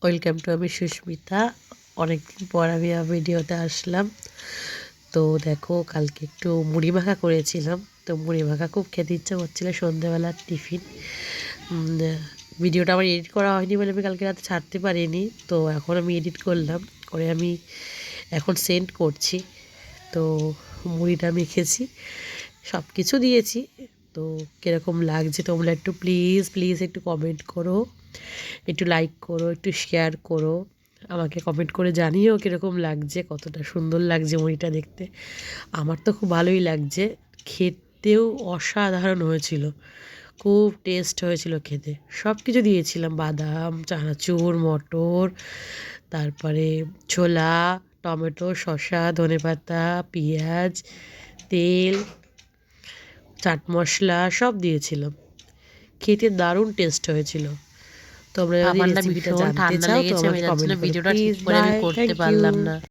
Welcome to আমি সুস্মিতা। অনেকদিন পর আমি ভিডিওতে আসলাম। তো দেখো, কালকে একটু মুড়ি মাখা করেছিলাম। তো মুড়ি মাখা খুব খেতে ইচ্ছা করছিল, সন্ধ্যাবেলার টিফিন। ভিডিওটা আমার এডিট করা হয়নি বলে আমি কালকে রাতে ছাড়তে পারিনি। তো এখন আমি এডিট করলাম, করে আমি এখন সেন্ড করছি। তো মুড়িটা মেখেছি, সব কিছু দিয়েছি। তো কীরকম লাগছে তোমরা একটু প্লিজ প্লিজ একটু কমেন্ট করো, একটু লাইক করো, একটু শেয়ার করো, আমাকে কমেন্ট করে জানিও কীরকম লাগছে, কতটা সুন্দর লাগছে মুড়িটা দেখতে। আমার তো খুব ভালোই লাগছে, খেতেও অসাধারণ হয়েছিল, খুব টেস্ট হয়েছিল খেতে। সব কিছু দিয়েছিলাম, বাদাম, চানাচুর, মটর, তারপরে ছোলা, টমেটো, শসা, ধনেপাতা, পেঁয়াজ, তেল, চাট মশলা সব দিয়েছিলাম। খেতে দারুণ টেস্ট হয়েছিল। তোমরা যদি আমার না রেসিপিটা ভীষণ জানতে ঠান্ডা চাও তো লেগেছে, আমি আমাকে যার জন্য কমেন্ট করো ভিডিওটা ঠিক প্লিজ। করে আমি বাই, করতে থ্যাংক ইউ। পারলাম না।